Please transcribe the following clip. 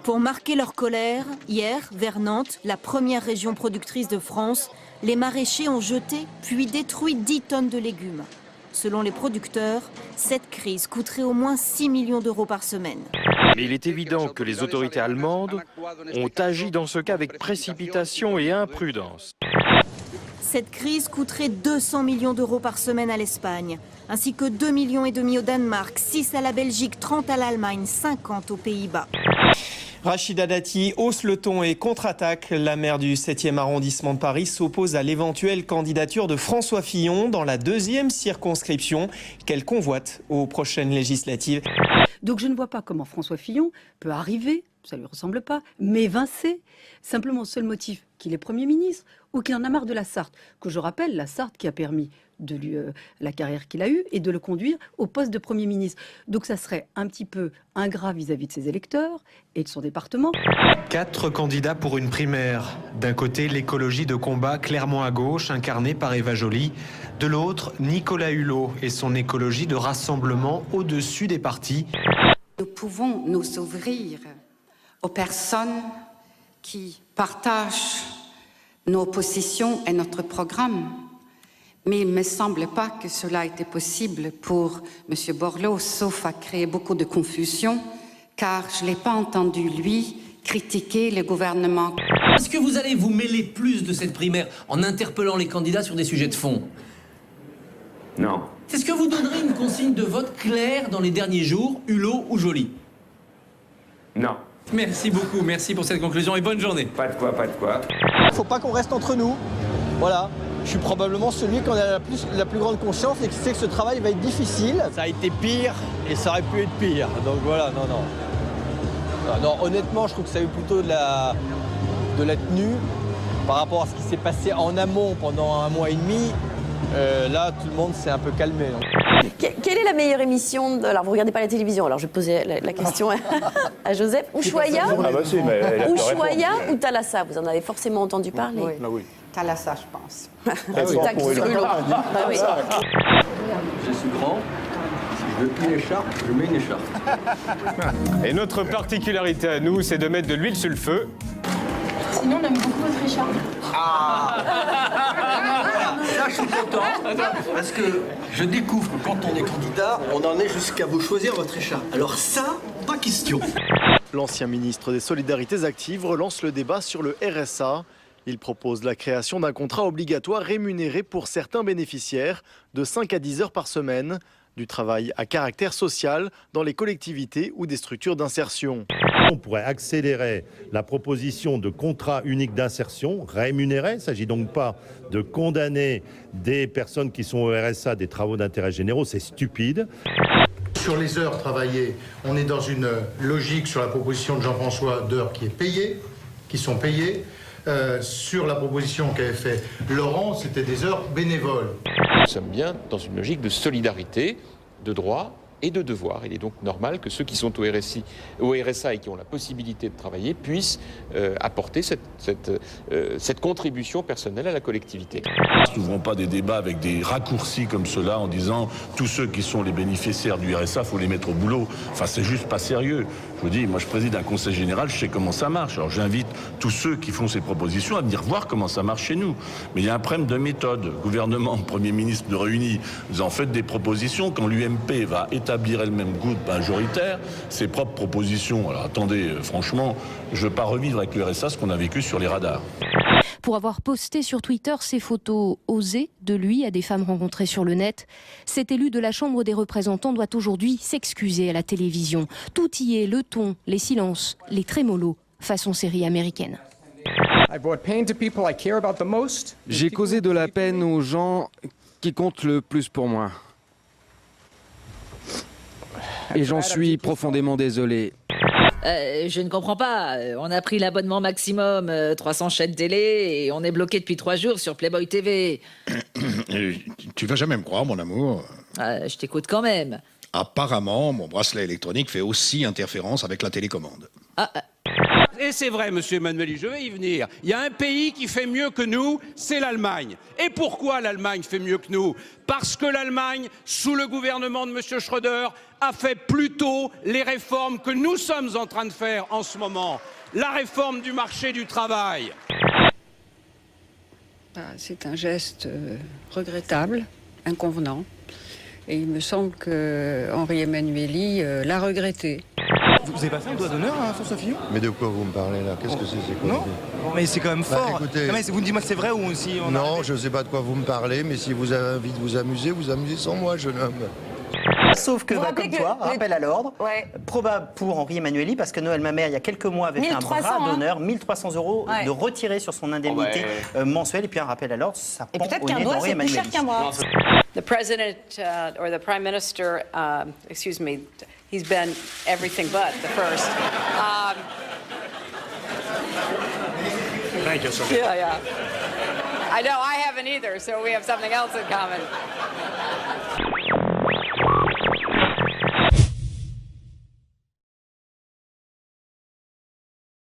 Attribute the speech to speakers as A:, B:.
A: Pour marquer leur colère, hier, vers Nantes, la première région productrice de France, les maraîchers ont jeté puis détruit 10 tonnes de légumes. Selon les producteurs, cette crise coûterait au moins 6 millions d'euros par semaine.
B: Mais il est évident que les autorités allemandes ont agi dans ce cas avec précipitation et imprudence.
A: Cette crise coûterait 200 millions d'euros par semaine à l'Espagne, ainsi que 2,5 millions au Danemark, 6 à la Belgique, 30 à l'Allemagne, 50 aux Pays-Bas.
C: Rachida Dati hausse le ton et contre-attaque. La maire du 7e arrondissement de Paris s'oppose à l'éventuelle candidature de François Fillon dans la 2e circonscription qu'elle convoite aux prochaines législatives.
D: Donc je ne vois pas comment François Fillon peut arriver, ça ne lui ressemble pas, m'évincer, simplement au seul motif qu'il est Premier ministre ou qu'il en a marre de la Sarthe. Que je rappelle, la Sarthe qui a permis de lui la carrière qu'il a eue et de le conduire au poste de Premier ministre. Donc ça serait un petit peu ingrat vis-à-vis de ses électeurs et de son département.
E: 4 candidats pour une primaire. D'un côté, l'écologie de combat clairement à gauche, incarnée par Eva Joly. De l'autre, Nicolas Hulot et son écologie de rassemblement au-dessus des partis.
F: Nous pouvons nous ouvrir aux personnes qui partagent nos positions et notre programme. Mais il ne me semble pas que cela était possible pour M. Borloo, sauf à créer beaucoup de confusion, car je ne l'ai pas entendu, lui, critiquer le gouvernement.
G: Est-ce que vous allez vous mêler plus de cette primaire en interpellant les candidats sur des sujets de fond?
B: Non.
G: Est-ce que vous donnerez une consigne de vote claire dans les derniers jours, Hulot ou Joly?
B: Non.
G: Merci beaucoup, merci pour cette conclusion et bonne journée.
B: Pas de quoi, pas de quoi.
H: Faut pas qu'on reste entre nous. Voilà. Je suis probablement celui qui en a la plus grande conscience et qui sait que ce travail va être difficile. Ça a été pire et ça aurait pu être pire. Donc voilà, non, honnêtement, je trouve que ça a eu plutôt de la tenue par rapport à ce qui s'est passé en amont pendant 1 mois et demi. Là, tout le monde s'est un peu calmé.
I: Quelle est la meilleure émission Alors, vous regardez pas la télévision, alors je posais la question à Joseph. Ushuaïa ou Thalassa? Vous en avez forcément entendu parler.
F: Oui.
H: Ah oui.
F: Thalassa, je pense.
I: Petit tac sur Hulot. Bah oui.
J: Je suis grand. Si je veux plus une écharpe, je mets une écharpe.
B: Et notre particularité à nous, c'est de mettre de l'huile sur le feu.
K: Sinon, on aime beaucoup votre écharpe.
H: Là, je suis content, parce que je découvre que quand on est candidat, on en est jusqu'à vous choisir votre écharpe. Alors ça, pas question.
L: L'ancien ministre des Solidarités Actives relance le débat sur le RSA. Il propose la création d'un contrat obligatoire rémunéré pour certains bénéficiaires de 5 à 10 heures par semaine. Du travail à caractère social dans les collectivités ou des structures d'insertion.
M: On pourrait accélérer la proposition de contrat unique d'insertion rémunéré. Il ne s'agit donc pas de condamner des personnes qui sont au RSA des travaux d'intérêt généraux, c'est stupide.
N: Sur les heures travaillées, on est dans une logique sur la proposition de Jean-François d'heures qui sont payées. Sur la proposition qu'avait fait Laurent, c'était des heures bénévoles.
O: Nous sommes bien dans une logique de solidarité, de droits et de devoirs. Il est donc normal que ceux qui sont au RSA et qui ont la possibilité de travailler puissent apporter cette contribution personnelle à la collectivité.
P: N'ouvrons pas des débats avec des raccourcis comme cela en disant tous ceux qui sont les bénéficiaires du RSA, faut les mettre au boulot. Enfin, c'est juste pas sérieux. Je vous dis, moi je préside un conseil général, je sais comment ça marche. Alors j'invite tous ceux qui font ces propositions à venir voir comment ça marche chez nous. Mais il y a un problème de méthode. Gouvernement, Premier ministre nous réunit, nous en faites des propositions. Quand l'UMP va établir elle-même groupe majoritaire, ses propres propositions. Alors attendez, franchement, je ne veux pas revivre avec le RSA ce qu'on a vécu sur les radars.
Q: Pour avoir posté sur Twitter ses photos osées de lui à des femmes rencontrées sur le net, cet élu de la Chambre des représentants doit aujourd'hui s'excuser à la télévision. Tout y est, le ton, les silences, les trémolos, façon série américaine.
R: J'ai causé de la peine aux gens qui comptent le plus pour moi. Et j'en suis profondément désolé.
K: Je ne comprends pas. On a pris l'abonnement maximum, 300 chaînes télé, et on est bloqué depuis 3 jours sur Playboy TV.
S: Tu vas jamais me croire, mon amour.
K: Je t'écoute quand même.
S: Apparemment, mon bracelet électronique fait aussi interférence avec la télécommande.
T: Et c'est vrai, monsieur Emmanueli, je vais y venir. Il y a un pays qui fait mieux que nous, c'est l'Allemagne. Et pourquoi l'Allemagne fait mieux que nous? Parce que l'Allemagne, sous le gouvernement de monsieur Schröder, a fait plus tôt les réformes que nous sommes en train de faire en ce moment. La réforme du marché du travail.
U: C'est un geste regrettable, inconvenant. Et il me semble que Henri Emmanueli l'a regretté.
V: Vous avez pas fait le doigt d'honneur à François Fillon?
W: Mais de quoi vous me parlez là? Qu'est-ce que c'est quoi?
V: Non, mais c'est quand même fort.
W: Écoutez,
V: non, mais vous me dites moi c'est vrai ou si on
W: non, je ne sais pas de quoi vous me parlez, mais si vous avez envie de vous amusez sans moi, jeune homme.
X: Sauf que, comme toi, rappel à l'ordre, probable pour Henri Emmanueli, parce que Noël Mamère, il y a quelques mois, avait fait un bras d'honneur, 1300 € de retirer sur son indemnité mensuelle, et puis un rappel à l'ordre, ça pend au nez d'Henri Emmanueli.
Y: The president or the prime minister, excuse me, he's been everything but the first.
V: Thank you, sir.
Y: Yeah. I know, I haven't either, so we have something else in common.